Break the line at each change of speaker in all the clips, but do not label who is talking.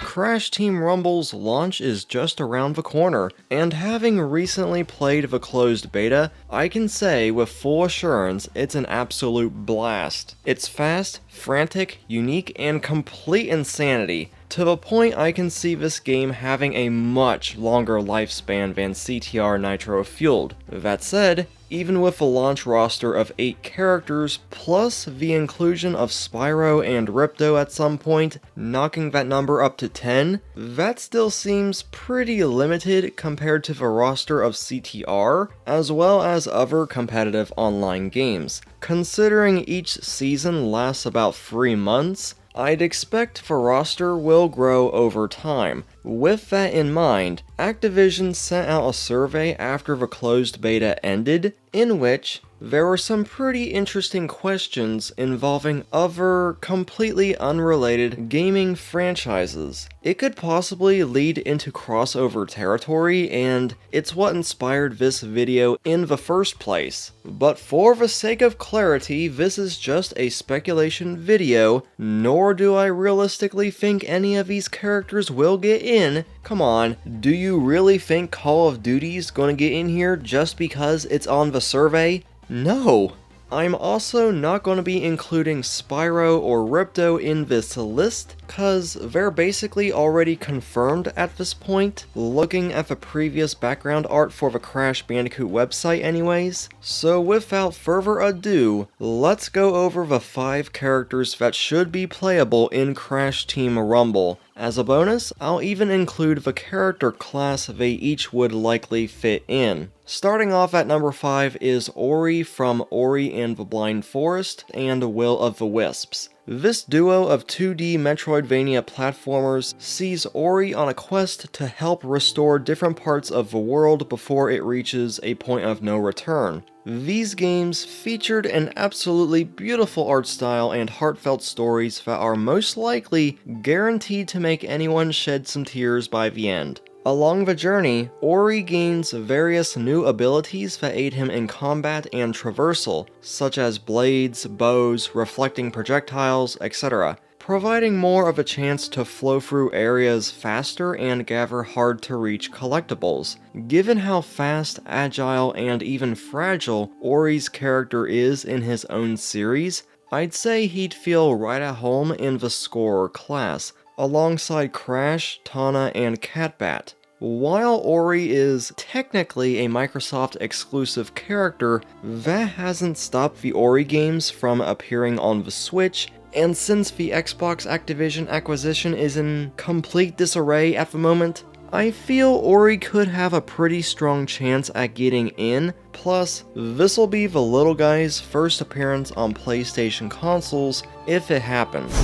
Crash Team Rumble's launch is just around the corner, and having recently played the closed beta, I can say with full assurance it's an absolute blast. It's fast, frantic, unique, and complete insanity, to the point I can see this game having a much longer lifespan than CTR Nitro Fueled. That said, even with a launch roster of 8 characters, plus the inclusion of Spyro and Ripto at some point, knocking that number up to 10, that still seems pretty limited compared to the roster of CTR, as well as other competitive online games. Considering each season lasts about 3 months, I'd expect the roster will grow over time. With that in mind, Activision sent out a survey after the closed beta ended, in which there were some pretty interesting questions involving other, completely unrelated gaming franchises. It could possibly lead into crossover territory, and it's what inspired this video in the first place. But for the sake of clarity, this is just a speculation video, nor do I realistically think any of these characters will get in. Come on, do you really think Call of Duty's gonna get in here just because it's on the survey? No! I'm also not going to be including Spyro or Ripto in this list, cause they're basically already confirmed at this point, looking at the previous background art for the Crash Bandicoot website anyways. So without further ado, let's go over the 5 characters that should be playable in Crash Team Rumble. As a bonus, I'll even include the character class they each would likely fit in. Starting off at number 5 is Ori from Ori and the Blind Forest and Will of the Wisps. This duo of 2D Metroidvania platformers sees Ori on a quest to help restore different parts of the world before it reaches a point of no return. These games featured an absolutely beautiful art style and heartfelt stories that are most likely guaranteed to make anyone shed some tears by the end. Along the journey, Ori gains various new abilities that aid him in combat and traversal, such as blades, bows, reflecting projectiles, etc., providing more of a chance to flow through areas faster and gather hard-to-reach collectibles. Given how fast, agile, and even fragile Ori's character is in his own series, I'd say he'd feel right at home in the Scorer class, alongside Crash, Tana, and Catbat. While Ori is technically a Microsoft exclusive character, that hasn't stopped the Ori games from appearing on the Switch, and since the Xbox Activision acquisition is in complete disarray at the moment, I feel Ori could have a pretty strong chance at getting in, plus this'll be the little guy's first appearance on PlayStation consoles if it happens.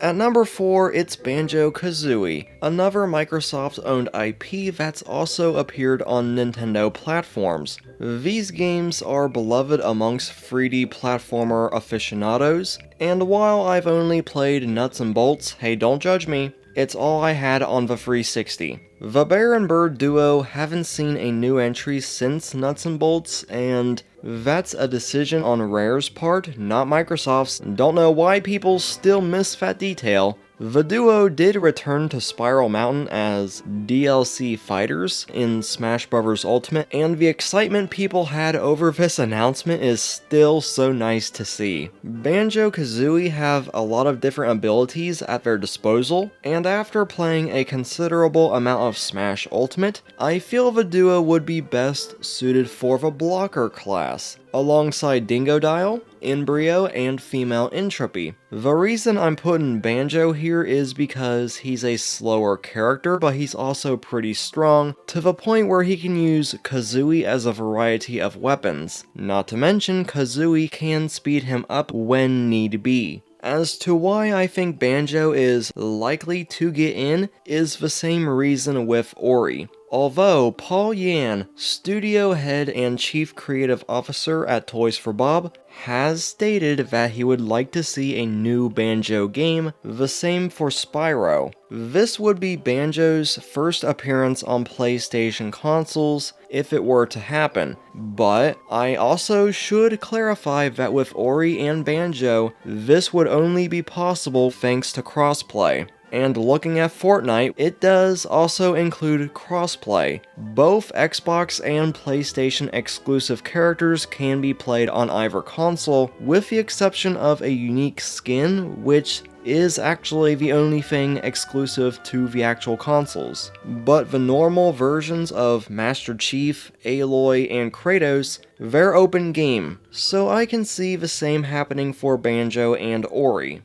At number 4, it's Banjo-Kazooie, another Microsoft-owned IP that's also appeared on Nintendo platforms. These games are beloved amongst 3D platformer aficionados, and while I've only played nuts and bolts, hey, don't judge me, it's all I had on the 360. The Bear and Bird duo haven't seen a new entry since Nuts and Bolts, and that's a decision on Rare's part, not Microsoft's. Don't know why people still miss that detail. The duo did return to Spiral Mountain as DLC fighters in Smash Bros. Ultimate, and the excitement people had over this announcement is still so nice to see. Banjo-Kazooie have a lot of different abilities at their disposal, and after playing a considerable amount of Smash Ultimate, I feel the duo would be best suited for the blocker class, alongside Dingodile, Embryo, and Female Entropy. The reason I'm putting Banjo here is because he's a slower character, but he's also pretty strong, to the point where he can use Kazooie as a variety of weapons. Not to mention, Kazooie can speed him up when need be. As to why I think Banjo is likely to get in is the same reason with Ori. Although Paul Yan, studio head and chief creative officer at Toys for Bob, has stated that he would like to see a new Banjo game, the same for Spyro. This would be Banjo's first appearance on PlayStation consoles if it were to happen, but I also should clarify that with Ori and Banjo, this would only be possible thanks to crossplay. And looking at Fortnite, it does also include crossplay. Both Xbox and PlayStation exclusive characters can be played on either console, with the exception of a unique skin, which is actually the only thing exclusive to the actual consoles. But the normal versions of Master Chief, Aloy, and Kratos, they're open game, so I can see the same happening for Banjo and Ori.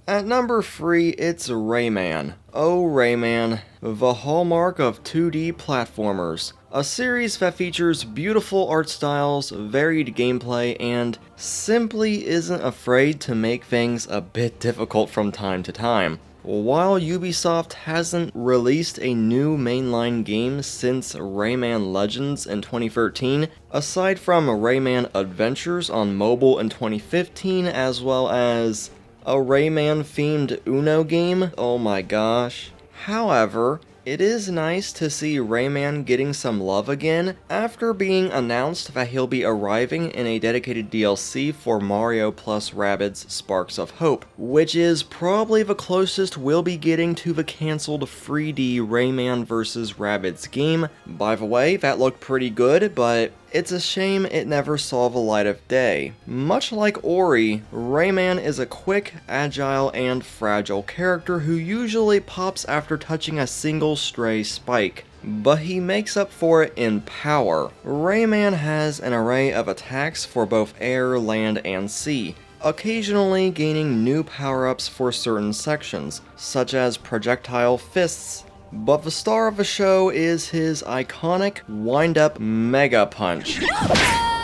At number 3, it's Rayman. Oh Rayman, the hallmark of 2D platformers. A series that features beautiful art styles, varied gameplay, and simply isn't afraid to make things a bit difficult from time to time. While Ubisoft hasn't released a new mainline game since Rayman Legends in 2013, aside from Rayman Adventures on mobile in 2015, as well as a Rayman-themed Uno game? Oh my gosh. However, it is nice to see Rayman getting some love again after being announced that he'll be arriving in a dedicated DLC for Mario plus Rabbids Sparks of Hope, which is probably the closest we'll be getting to the cancelled 3D Rayman vs. Rabbids game. By the way, that looked pretty good, but it's a shame it never saw the light of day. Much like Ori, Rayman is a quick, agile, and fragile character who usually pops after touching a single stray spike, but he makes up for it in power. Rayman has an array of attacks for both air, land, and sea, occasionally gaining new power-ups for certain sections, such as projectile fists. But the star of the show is his iconic wind-up Mega Punch.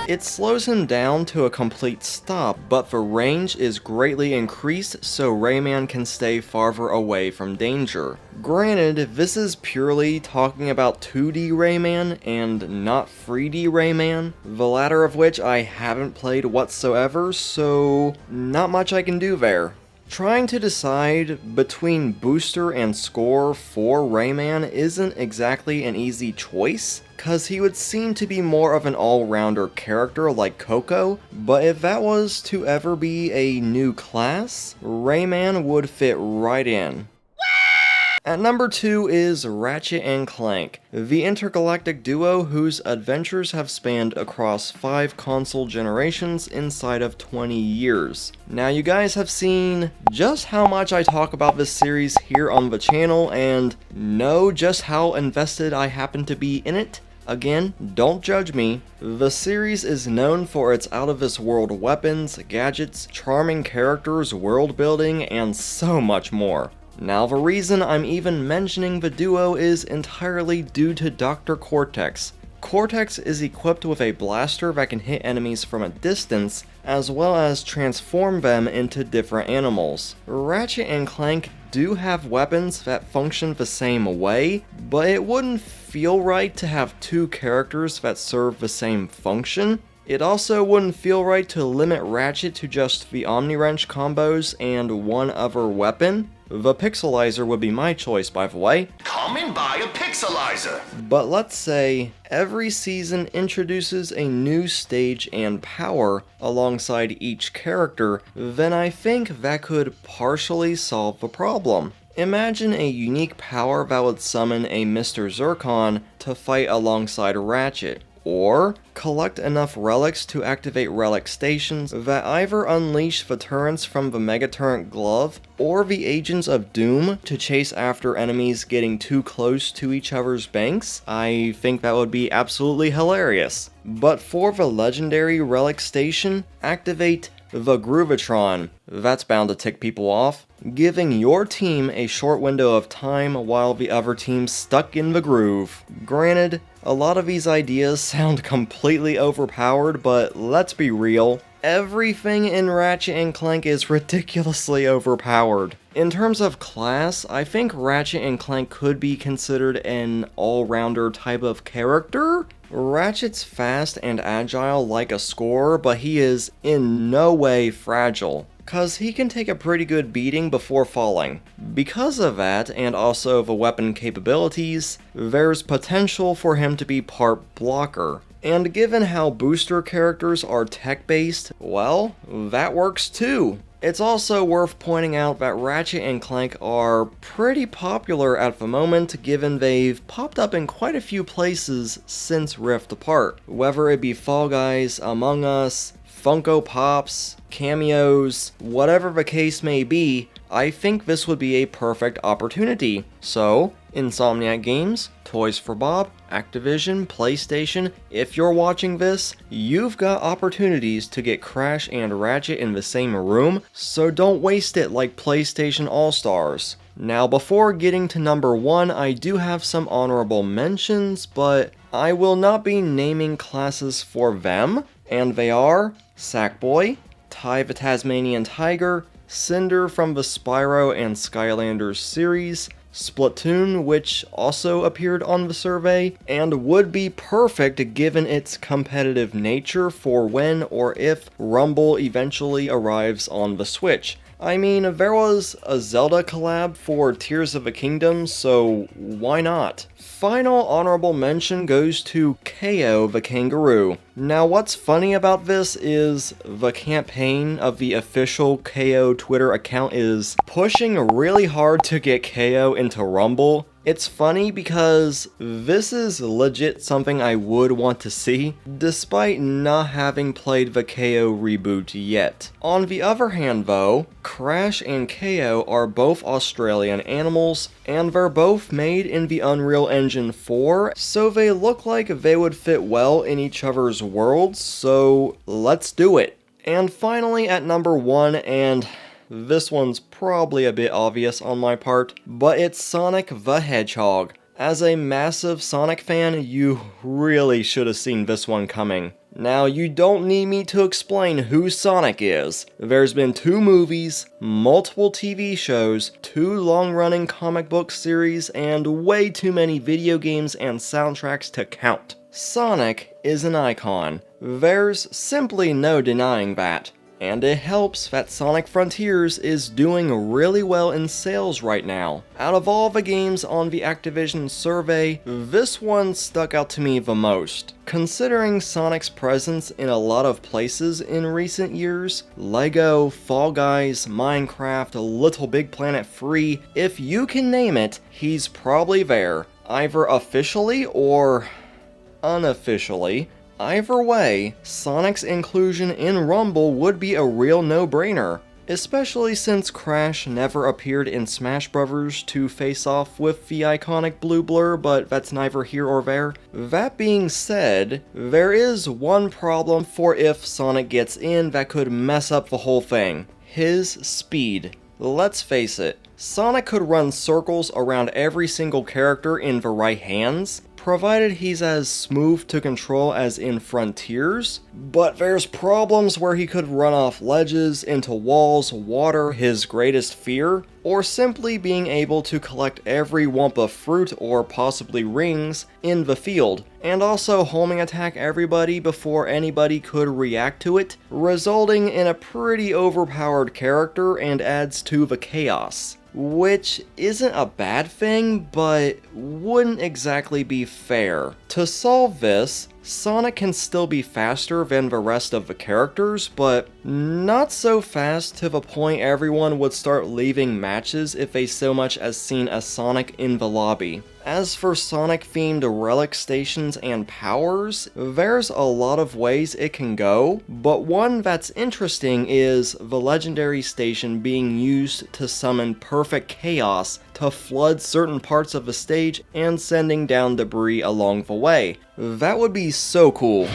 It slows him down to a complete stop, but the range is greatly increased so Rayman can stay farther away from danger. Granted, this is purely talking about 2D Rayman and not 3D Rayman, the latter of which I haven't played whatsoever, so not much I can do there. Trying to decide between booster and score for Rayman isn't exactly an easy choice, cause he would seem to be more of an all-rounder character like Coco, but if that was to ever be a new class, Rayman would fit right in. At number 2 is Ratchet and Clank, the intergalactic duo whose adventures have spanned across 5 console generations inside of 20 years. Now you guys have seen just how much I talk about this series here on the channel and know just how invested I happen to be in it. Again, don't judge me. The series is known for its out-of-this-world weapons, gadgets, charming characters, world building, and so much more. Now the reason I'm even mentioning the duo is entirely due to Dr. Cortex. Cortex is equipped with a blaster that can hit enemies from a distance, as well as transform them into different animals. Ratchet and Clank do have weapons that function the same way, but it wouldn't feel right to have 2 characters that serve the same function. It also wouldn't feel right to limit Ratchet to just the Omni-Wrench combos and one other weapon. The Pixelizer would be my choice, by the way.
Come and buy a Pixelizer!
But let's say every season introduces a new stage and power alongside each character, then I think that could partially solve the problem. Imagine a unique power that would summon a Mr. Zircon to fight alongside Ratchet. Or collect enough relics to activate relic stations that either unleash the turrets from the Megaturret glove or the Agents of Doom to chase after enemies getting too close to each other's banks. I think that would be absolutely hilarious. But for the legendary relic station, activate the Groovatron. That's bound to tick people off, giving your team a short window of time while the other team's stuck in the groove. Granted, a lot of these ideas sound completely overpowered, but let's be real, everything in Ratchet and Clank is ridiculously overpowered. In terms of class, I think Ratchet and Clank could be considered an all-rounder type of character. Ratchet's fast and agile like a score, but he is in no way fragile, cause he can take a pretty good beating before falling. Because of that, and also the weapon capabilities, there's potential for him to be part blocker. And given how booster characters are tech-based, well, that works too. It's also worth pointing out that Ratchet and Clank are pretty popular at the moment, given they've popped up in quite a few places since Rift Apart. Whether it be Fall Guys, Among Us, Funko Pops, cameos, whatever the case may be, I think this would be a perfect opportunity. So, Insomniac Games, Toys for Bob, Activision, PlayStation, if you're watching this, you've got opportunities to get Crash and Ratchet in the same room, so don't waste it like PlayStation All-Stars. Now, before getting to number 1, I do have some honorable mentions, but I will not be naming classes for them, and they are Sackboy, Ty the Tasmanian Tiger, Cinder from the Spyro and Skylanders series, Splatoon, which also appeared on the survey, and would be perfect given its competitive nature for when or if Rumble eventually arrives on the Switch. I mean, there was a Zelda collab for Tears of the Kingdom, so why not? Final honorable mention goes to KO the Kangaroo. Now, what's funny about this is the campaign of the official KO Twitter account is pushing really hard to get KO into Rumble. It's funny because this is legit something I would want to see, despite not having played the KO reboot yet. On the other hand though, Crash and KO are both Australian animals, and they're both made in the Unreal Engine 4, so they look like they would fit well in each other's worlds, so let's do it. And finally at number 1, and this one's probably a bit obvious on my part, but it's Sonic the Hedgehog. As a massive Sonic fan, you really should have seen this one coming. Now, you don't need me to explain who Sonic is. There's been 2 movies, multiple TV shows, 2 long-running comic book series, and way too many video games and soundtracks to count. Sonic is an icon. There's simply no denying that. And it helps that Sonic Frontiers is doing really well in sales right now. Out of all the games on the Activision survey, this one stuck out to me the most. Considering Sonic's presence in a lot of places in recent years, Lego, Fall Guys, Minecraft, Little Big Planet Free, if you can name it, he's probably there, either officially or unofficially. Either way, Sonic's inclusion in Rumble would be a real no-brainer, especially since Crash never appeared in Smash Bros. To face off with the iconic blue blur, but that's neither here or there. That being said, there is one problem for if Sonic gets in that could mess up the whole thing: his speed. Let's face it, Sonic could run circles around every single character in the right hands, provided he's as smooth to control as in Frontiers, but there's problems where he could run off ledges, into walls, water, his greatest fear, or simply being able to collect every Wumpa fruit or possibly rings in the field, and also homing attack everybody before anybody could react to it, resulting in a pretty overpowered character and adds to the chaos. Which isn't a bad thing, but wouldn't exactly be fair. To solve this, Sonic can still be faster than the rest of the characters, but not so fast to the point everyone would start leaving matches if they so much as seen a Sonic in the lobby. As for Sonic-themed relic stations and powers, there's a lot of ways it can go, but one that's interesting is the legendary station being used to summon perfect chaos to flood certain parts of the stage and sending down debris along the way. That would be so cool.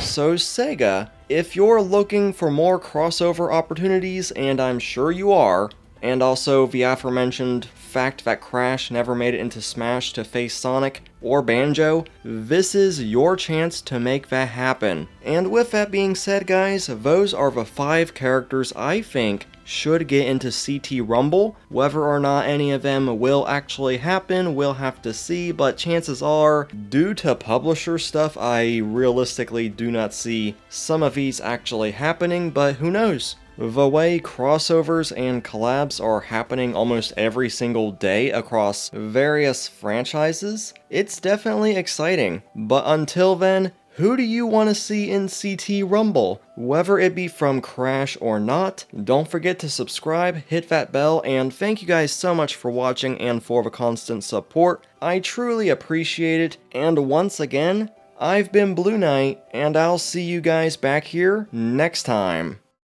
So Sega, if you're looking for more crossover opportunities, and I'm sure you are, and also the aforementioned fact that Crash never made it into Smash to face Sonic, or Banjo, this is your chance to make that happen. And with that being said, guys, those are the 5 characters I think should get into CT Rumble. Whether or not any of them will actually happen, we'll have to see, but chances are, due to publisher stuff, I realistically do not see some of these actually happening, but who knows? The way crossovers and collabs are happening almost every single day across various franchises, it's definitely exciting. But until then, who do you want to see in CT Rumble? Whether it be from Crash or not, don't forget to subscribe, hit that bell, and thank you guys so much for watching and for the constant support. I truly appreciate it, and once again, I've been Blue Knight, and I'll see you guys back here next time.